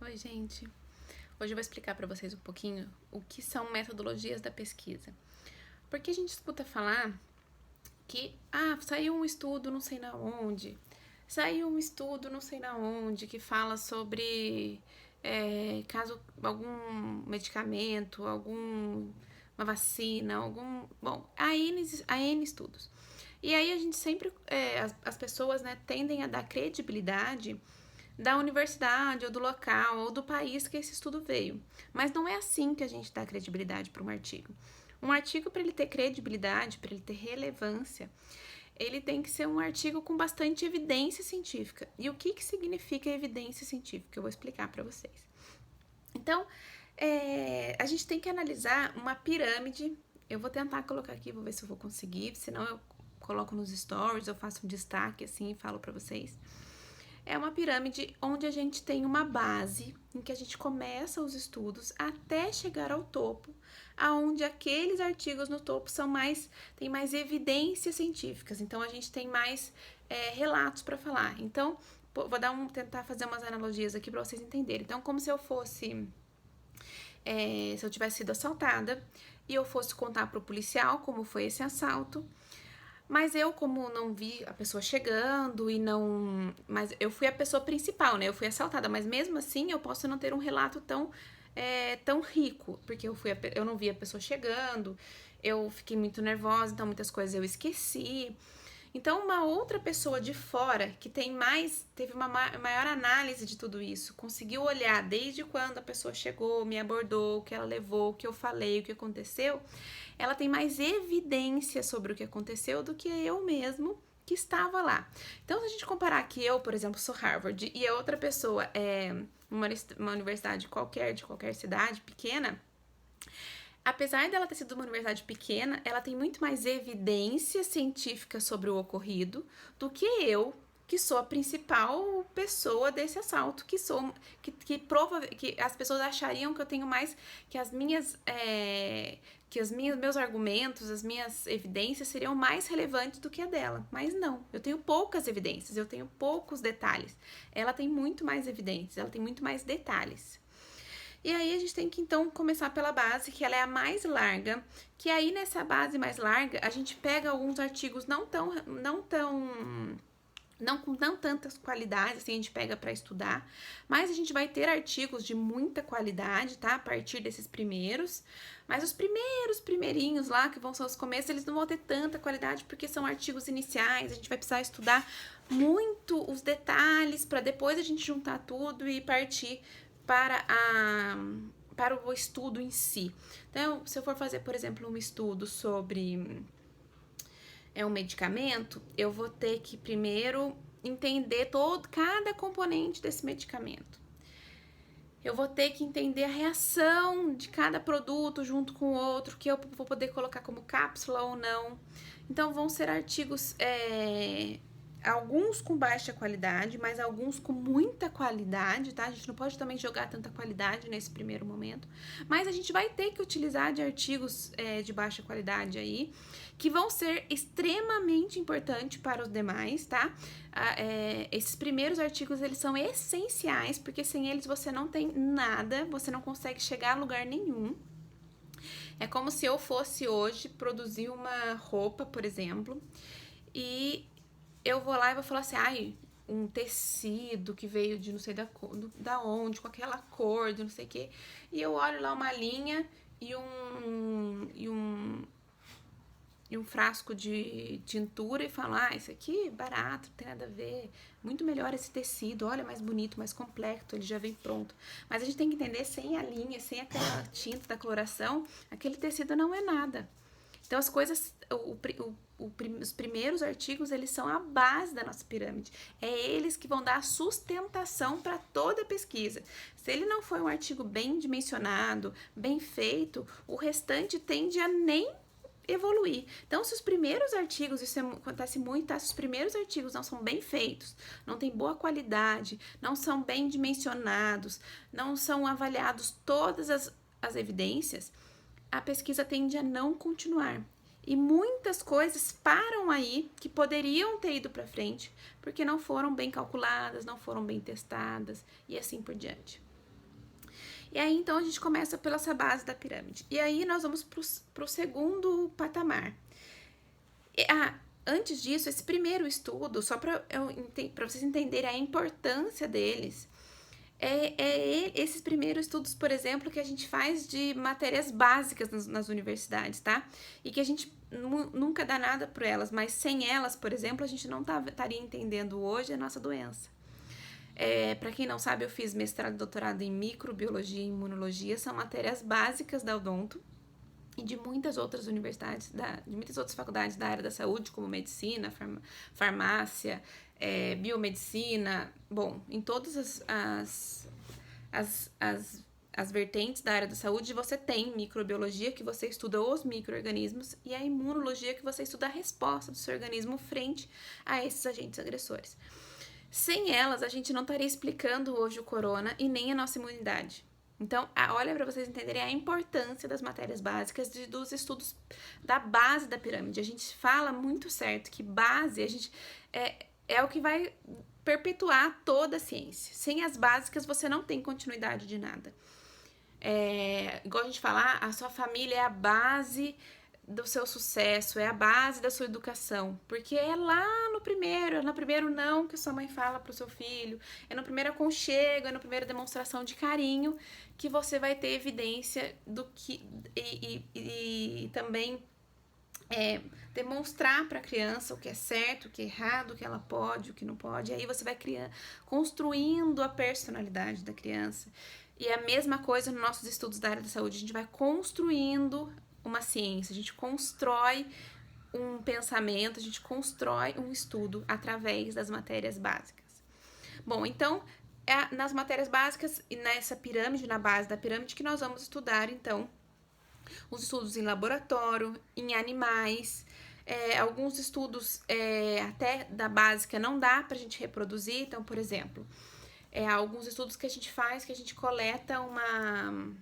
Oi, gente. Hoje eu vou explicar para vocês um pouquinho o que são metodologias da pesquisa. Porque a gente escuta falar que, saiu um estudo não sei na onde, saiu um estudo não sei na onde que fala sobre caso algum medicamento, alguma vacina, Bom, há N estudos. E aí a gente sempre, as pessoas, né, tendem a dar credibilidade da universidade ou do local ou do país que esse estudo veio. Mas não é assim que a gente dá credibilidade para um artigo. Um artigo, para ele ter credibilidade, para ele ter relevância, ele tem que ser um artigo com bastante evidência científica. E o que significa evidência científica? Eu vou explicar para vocês. Então, a gente tem que analisar uma pirâmide. Eu vou tentar colocar aqui, vou ver se eu vou conseguir, senão eu coloco nos stories, eu faço um destaque assim e falo para vocês. É uma pirâmide onde a gente tem uma base em que a gente começa os estudos até chegar ao topo, aonde aqueles artigos no topo têm mais evidências científicas. Então a gente tem mais relatos para falar. Então vou tentar fazer umas analogias aqui para vocês entenderem. Então, como se eu fosse se eu tivesse sido assaltada e eu fosse contar para o policial como foi esse assalto. Mas eu, como não vi a pessoa chegando e não. Mas eu fui a pessoa principal, né? Eu fui assaltada, mas mesmo assim eu posso não ter um relato tão rico, porque eu não vi a pessoa chegando, eu fiquei muito nervosa, então muitas coisas eu esqueci. Então, uma outra pessoa de fora que teve uma maior análise de tudo isso, conseguiu olhar desde quando a pessoa chegou, me abordou, o que ela levou, o que eu falei, o que aconteceu, ela tem mais evidência sobre o que aconteceu do que eu mesmo que estava lá. Então, se a gente comparar que eu, por exemplo, sou Harvard e a outra pessoa é uma universidade qualquer, de qualquer cidade pequena, apesar dela ter sido uma universidade pequena, ela tem muito mais evidência científica sobre o ocorrido do que eu, que sou a principal pessoa desse assalto, que as pessoas achariam que eu tenho mais, que meus argumentos, as minhas evidências seriam mais relevantes do que a dela. Mas não, eu tenho poucas evidências, eu tenho poucos detalhes. Ela tem muito mais evidências, ela tem muito mais detalhes. E aí a gente tem que então começar pela base, que ela é a mais larga, que aí nessa base mais larga a gente pega alguns artigos não com não tantas qualidades, assim, a gente pega para estudar, mas a gente vai ter artigos de muita qualidade, tá? A partir desses primeiros, mas os primeirinhos lá, que vão ser os começos, eles não vão ter tanta qualidade porque são artigos iniciais, a gente vai precisar estudar muito os detalhes para depois a gente juntar tudo e partir para o estudo em si. Então, se eu for fazer, por exemplo, um estudo sobre um medicamento, eu vou ter que primeiro entender cada componente desse medicamento. Eu vou ter que entender a reação de cada produto junto com o outro, que eu vou poder colocar como cápsula ou não. Então, vão ser artigos alguns com baixa qualidade, mas alguns com muita qualidade, tá? A gente não pode também jogar tanta qualidade nesse primeiro momento, mas a gente vai ter que utilizar de artigos de baixa qualidade aí, que vão ser extremamente importantes para os demais, tá? Esses primeiros artigos, eles são essenciais, porque sem eles você não tem nada, você não consegue chegar a lugar nenhum. É como se eu fosse hoje produzir uma roupa, por exemplo, e eu vou lá e vou falar assim, um tecido que veio de não sei da onde, com aquela cor, de não sei o quê. E eu olho lá uma linha e um frasco de tintura e falo, isso aqui é barato, não tem nada a ver. Muito melhor esse tecido, olha, mais bonito, mais complexo, ele já vem pronto. Mas a gente tem que entender, sem a linha, sem aquela tinta da coloração, aquele tecido não é nada. Então, as coisas, os primeiros artigos, eles são a base da nossa pirâmide. É eles que vão dar a sustentação para toda a pesquisa. Se ele não for um artigo bem dimensionado, bem feito, o restante tende a nem evoluir. Então, se os primeiros artigos, isso acontece muito, tá? Se os primeiros artigos não são bem feitos, não tem boa qualidade, não são bem dimensionados, não são avaliados todas as evidências, a pesquisa tende a não continuar. E muitas coisas param aí que poderiam ter ido para frente, porque não foram bem calculadas, não foram bem testadas e assim por diante. E aí, então, a gente começa pela essa base da pirâmide. E aí, nós vamos pro segundo patamar. Antes disso, esse primeiro estudo, só para vocês entenderem a importância deles, esses primeiros estudos, por exemplo, que a gente faz de matérias básicas nas universidades, tá? E que a gente nunca dá nada por elas, mas sem elas, por exemplo, a gente não estaria entendendo hoje a nossa doença. Para quem não sabe, eu fiz mestrado e doutorado em microbiologia e imunologia, são matérias básicas da odonto e de muitas outras universidades, de muitas outras faculdades da área da saúde, como medicina, farmácia, biomedicina, bom, em todas as vertentes da área da saúde, você tem microbiologia, que você estuda os micro-organismos, e a imunologia, que você estuda a resposta do seu organismo frente a esses agentes agressores. Sem elas, a gente não estaria explicando hoje o corona e nem a nossa imunidade. Então, olha para vocês entenderem a importância das matérias básicas dos estudos da base da pirâmide. A gente fala muito certo que base é o que vai perpetuar toda a ciência. Sem as básicas, você não tem continuidade de nada. Igual a gente fala, a sua família é a base do seu sucesso, é a base da sua educação, porque é lá no primeiro não que sua mãe fala pro seu filho, é no primeiro aconchego, é na primeira demonstração de carinho que você vai ter evidência do que e também demonstrar para a criança o que é certo, o que é errado, o que ela pode, o que não pode, e aí você vai construindo a personalidade da criança. E é a mesma coisa nos nossos estudos da área da saúde, a gente vai construindo uma ciência, a gente constrói um pensamento, a gente constrói um estudo através das matérias básicas. Bom, então, nas matérias básicas e nessa pirâmide, na base da pirâmide, que nós vamos estudar, então, os estudos em laboratório, em animais, alguns estudos até da básica não dá pra gente reproduzir, então, por exemplo, alguns estudos que a gente faz, que a gente coleta um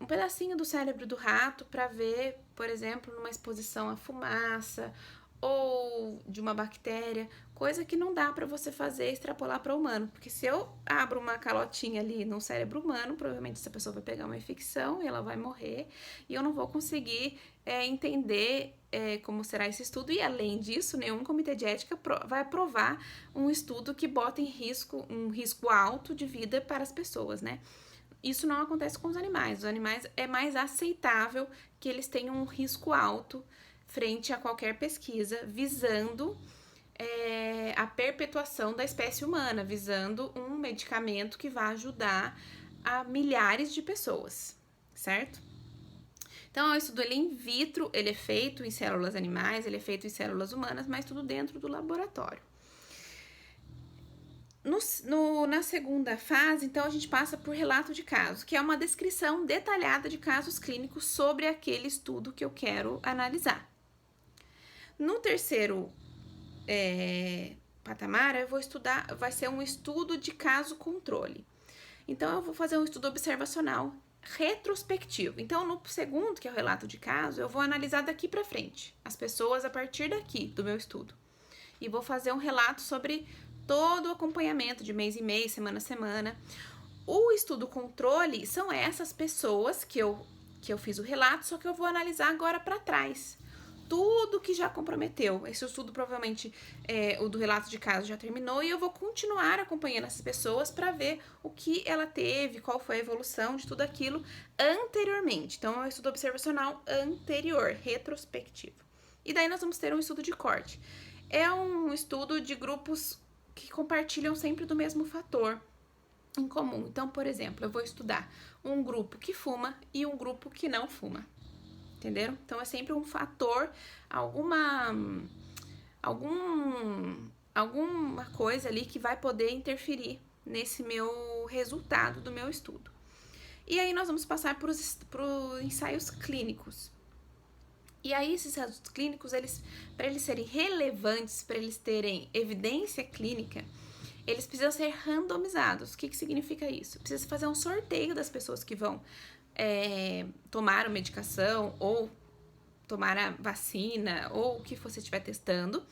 pedacinho do cérebro do rato para ver, por exemplo, numa exposição à fumaça ou de uma bactéria, coisa que não dá para você fazer extrapolar para o humano, porque se eu abro uma calotinha ali no cérebro humano, provavelmente essa pessoa vai pegar uma infecção e ela vai morrer, e eu não vou conseguir entender como será esse estudo, e além disso, nenhum comitê de ética vai aprovar um estudo que bota em risco, um risco alto de vida para as pessoas, né? Isso não acontece com os animais. Os animais é mais aceitável que eles tenham um risco alto frente a qualquer pesquisa, visando a perpetuação da espécie humana, visando um medicamento que vai ajudar a milhares de pessoas, certo? Então, o estudo ele é in vitro, ele é feito em células animais, ele é feito em células humanas, mas tudo dentro do laboratório. Na segunda fase, então, a gente passa por relato de caso, que é uma descrição detalhada de casos clínicos sobre aquele estudo que eu quero analisar. No terceiro patamar, eu vou estudar, vai ser um estudo de caso controle. Então, eu vou fazer um estudo observacional retrospectivo. Então, no segundo, que é o relato de caso, eu vou analisar daqui para frente, as pessoas a partir daqui do meu estudo. E vou fazer um relato sobre todo o acompanhamento de mês em mês, semana a semana. O estudo controle são essas pessoas que eu fiz o relato, só que eu vou analisar agora para trás. Tudo que já comprometeu. Esse estudo provavelmente, o do relato de caso já terminou, e eu vou continuar acompanhando essas pessoas para ver o que ela teve, qual foi a evolução de tudo aquilo anteriormente. Então, é um estudo observacional anterior, retrospectivo. E daí nós vamos ter um estudo de corte. É um estudo de grupos que compartilham sempre do mesmo fator em comum. Então, por exemplo, eu vou estudar um grupo que fuma e um grupo que não fuma. Entenderam? Então, é sempre um fator, alguma coisa ali que vai poder interferir nesse meu resultado do meu estudo. E aí, nós vamos passar para os ensaios clínicos. E aí, esses ensaios clínicos, para eles serem relevantes, para eles terem evidência clínica, eles precisam ser randomizados. O que significa isso? Precisa fazer um sorteio das pessoas que vão tomar a medicação ou tomar a vacina ou o que você estiver testando.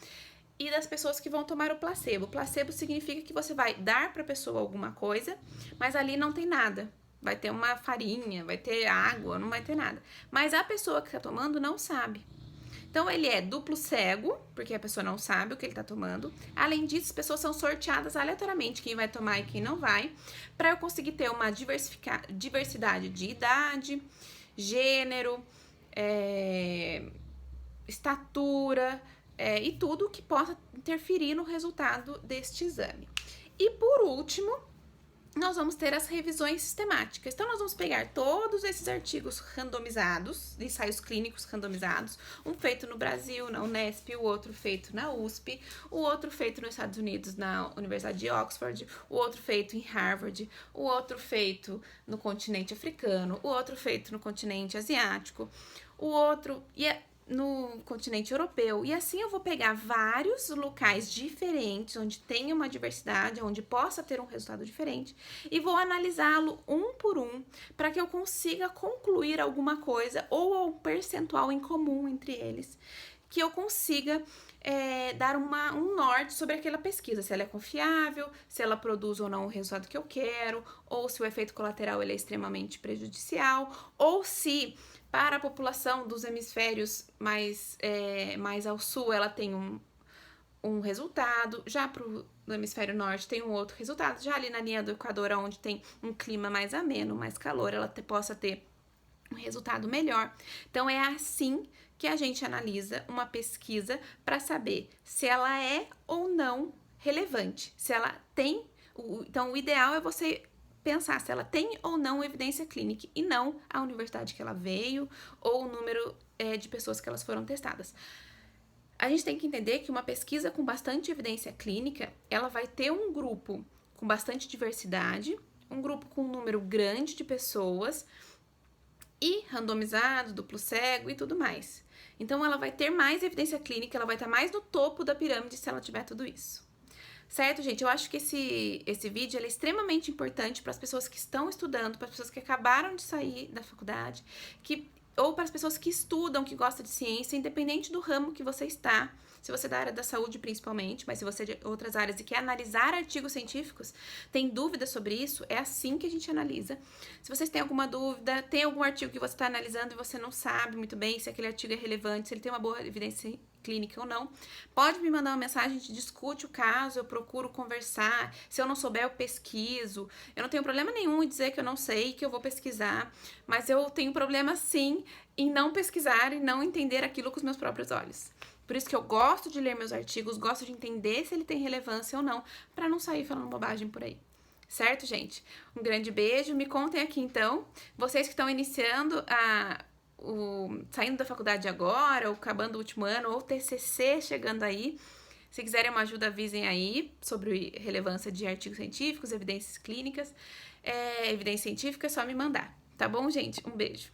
e das pessoas que vão tomar o placebo. O placebo significa que você vai dar para a pessoa alguma coisa, mas ali não tem nada. Vai ter uma farinha, vai ter água, não vai ter nada. Mas a pessoa que está tomando não sabe. Então, ele é duplo cego, porque a pessoa não sabe o que ele está tomando. Além disso, as pessoas são sorteadas aleatoriamente, quem vai tomar e quem não vai, para eu conseguir ter uma diversidade de idade, gênero, estatura e tudo que possa interferir no resultado deste exame. E por último, nós vamos ter as revisões sistemáticas. Então, nós vamos pegar todos esses artigos randomizados, ensaios clínicos randomizados, um feito no Brasil, na Unesp, o outro feito na USP, o outro feito nos Estados Unidos, na Universidade de Oxford, o outro feito em Harvard, o outro feito no continente africano, o outro feito no continente asiático, o outro no continente europeu, e assim eu vou pegar vários locais diferentes, onde tem uma diversidade, onde possa ter um resultado diferente, e vou analisá-lo um por um, para que eu consiga concluir alguma coisa, ou um percentual em comum entre eles, que eu consiga dar um norte sobre aquela pesquisa, se ela é confiável, se ela produz ou não o resultado que eu quero, ou se o efeito colateral ele é extremamente prejudicial, ou se para a população dos hemisférios mais ao sul, ela tem um resultado, já para o hemisfério norte tem um outro resultado, já ali na linha do Equador, onde tem um clima mais ameno, mais calor, ela possa ter um resultado melhor. Então, é assim que a gente analisa uma pesquisa para saber se ela é ou não relevante, se ela tem. Então, o ideal é você pensar se ela tem ou não evidência clínica e não a universidade que ela veio ou o número de pessoas que elas foram testadas. A gente tem que entender que uma pesquisa com bastante evidência clínica, ela vai ter um grupo com bastante diversidade, um grupo com um número grande de pessoas e randomizado, duplo cego e tudo mais. Então, ela vai ter mais evidência clínica, ela vai estar mais no topo da pirâmide se ela tiver tudo isso. Certo, gente? Eu acho que esse vídeo é extremamente importante para as pessoas que estão estudando, para as pessoas que acabaram de sair da faculdade, ou para as pessoas que estudam, que gostam de ciência, independente do ramo que você está. Se você é da área da saúde, principalmente, mas se você é de outras áreas e quer analisar artigos científicos, tem dúvidas sobre isso, é assim que a gente analisa. Se vocês têm alguma dúvida, tem algum artigo que você está analisando e você não sabe muito bem se aquele artigo é relevante, se ele tem uma boa evidência clínica ou não, pode me mandar uma mensagem, a gente discute o caso, eu procuro conversar, se eu não souber eu pesquiso, eu não tenho problema nenhum em dizer que eu não sei, que eu vou pesquisar, mas eu tenho problema sim em não pesquisar e não entender aquilo com os meus próprios olhos. Por isso que eu gosto de ler meus artigos, gosto de entender se ele tem relevância ou não, para não sair falando bobagem por aí. Certo, gente? Um grande beijo, me contem aqui então, vocês que estão iniciando saindo da faculdade agora, ou acabando o último ano, ou TCC chegando aí. Se quiserem uma ajuda, avisem aí sobre relevância de artigos científicos, evidências clínicas, evidência científica, é só me mandar. Tá bom, gente? Um beijo.